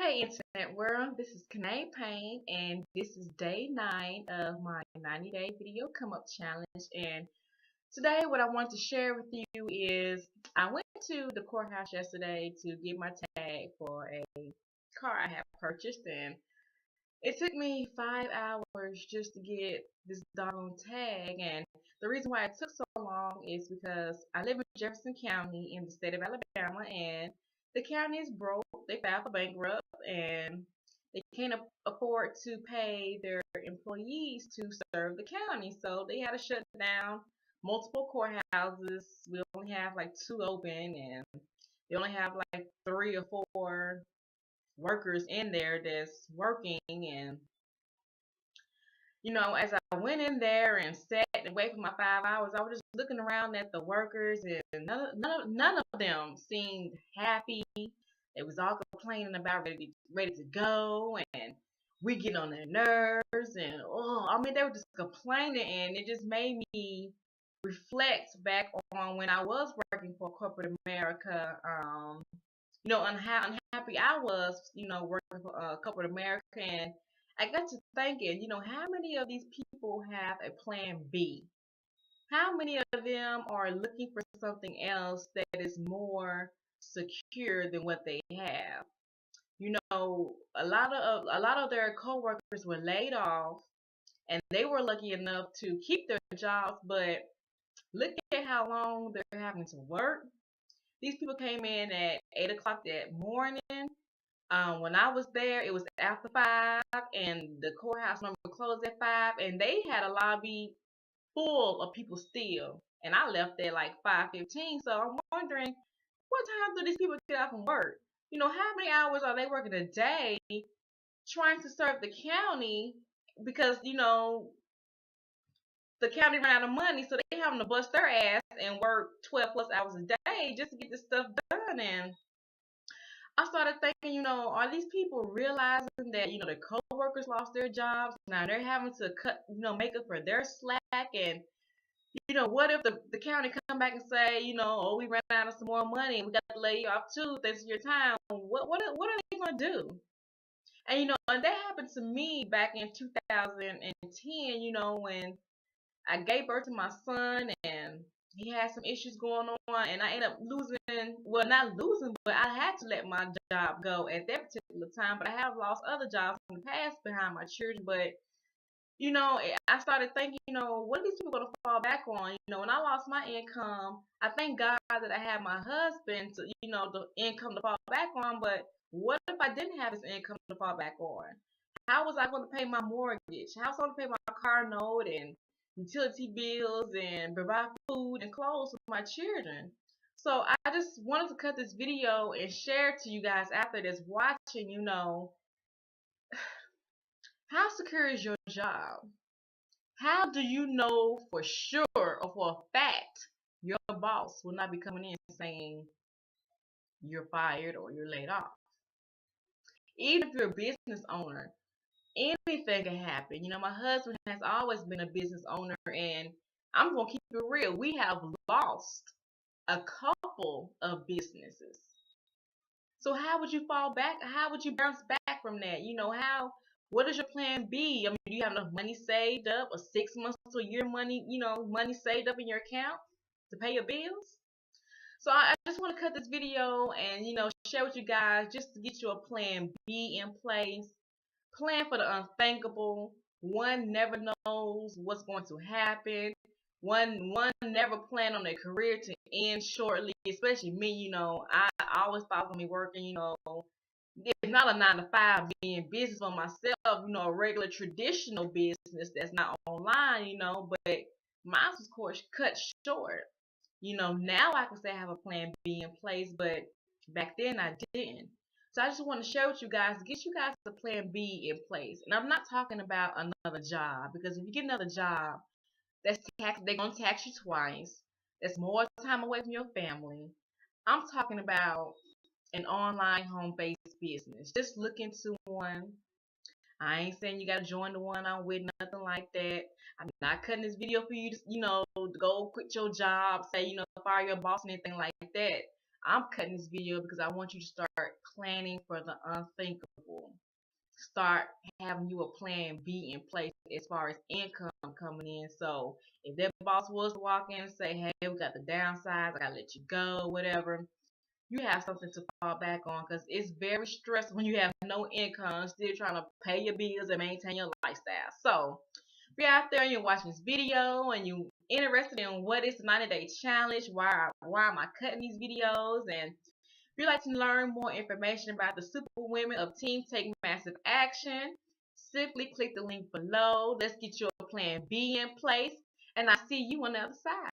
Hey Internet World, this is Kanae Payne, and this is day 9 of my 90-day video come up challenge. And today, what I want to share with you is I went to the courthouse yesterday to get my tag for a car I have purchased, and it took me 5 hours just to get this doggone tag. And the reason why it took so long is because I live in Jefferson County in the state of Alabama, and the county is broke. They filed for bankrupt, and they can't afford to pay their employees to serve the county. So they had to shut down multiple courthouses. We only have like two open, and they only have like 3 or 4 workers in there that's working. And as I went in there and sat and waited for my 5 hours, I was just looking around at the workers, and none of them seemed happy. They was all complaining about ready to go, and we get on their nerves, and they were just complaining, and it just made me reflect back on when I was working for corporate America. On how unhappy I was, working for corporate America, and I got to thinking, how many of these people have a plan B? How many of them are looking for something else that is more secure than what they have? A lot of their coworkers were laid off, and they were lucky enough to keep their jobs, but look at how long they're having to work. These people came in at 8 o'clock that morning. When I was there, it was after 5, and the courthouse normally closed at 5, and they had a lobby full of people still. And I left at like 5:15, so I'm wondering, what time do these people get out from work? How many hours are they working a day trying to serve the county? Because the county ran out of money, so they having to bust their ass and work 12 plus hours a day just to get this stuff done. And I started thinking, are these people realizing that, their coworkers lost their jobs? Now they're having to make up for their slack. And, what if the county come back and say, we ran out of some more money and we got to lay you off too, thanks to your time? What are they going to do? And, and that happened to me back in 2010, when I gave birth to my son, and he had some issues going on, and I ended up losing, well, not losing, but I had to let my job go at that particular time. But I have lost other jobs in the past behind my children. But I started thinking, what are these people going to fall back on? When I lost my income, I thank God that I had my husband to, the income to fall back on. But what if I didn't have his income to fall back on? How was I going to pay my mortgage? How was I going to pay my car note and utility bills and provide food and clothes for my children? So I just wanted to cut this video and share it to you guys after this watching, how secure is your job? How do you know for sure or for a fact your boss will not be coming in saying you're fired or you're laid off? Even if you're a business owner, anything can happen. My husband has always been a business owner, and I'm going to keep it real. We have lost a couple of businesses. So how would you fall back? How would you bounce back from that? What is your plan B? I mean, do you have enough money saved up, or 6 months to a year money, money saved up in your account to pay your bills? So I just want to cut this video and, share with you guys just to get you a plan B in place. Plan for the unthinkable. One never knows what's going to happen. One never planned on their career to end shortly, especially me. I always thought I was gonna be working, it's not a 9 to 5, being business for myself, a regular traditional business that's not online, but mine was, of course, cut short. Now I can say I have a plan B in place, but back then I didn't. So I just want to share with you guys, get you guys a plan B in place. And I'm not talking about another job, because if you get another job, they're gonna tax you twice. That's more time away from your family. I'm talking about an online home-based business. Just look into one. I ain't saying you gotta join the one I'm with, nothing like that. I'm not cutting this video for you to, to go quit your job, say, fire your boss, anything like that. I'm cutting this video because I want you to start planning for the unthinkable. Start having you a plan B in place as far as income coming in. So if that boss was to walk in and say, hey, we got the downsides, I gotta let you go, whatever, you have something to fall back on because it's very stressful when you have no income, still trying to pay your bills and maintain your lifestyle. So if you're out there and you're watching this video and you're interested in what is the 90-day challenge, why am I cutting these videos, and if you'd like to learn more information about the super women of Team Take Massive Action, simply click the link below. Let's get your plan B in place, and I'll see you on the other side.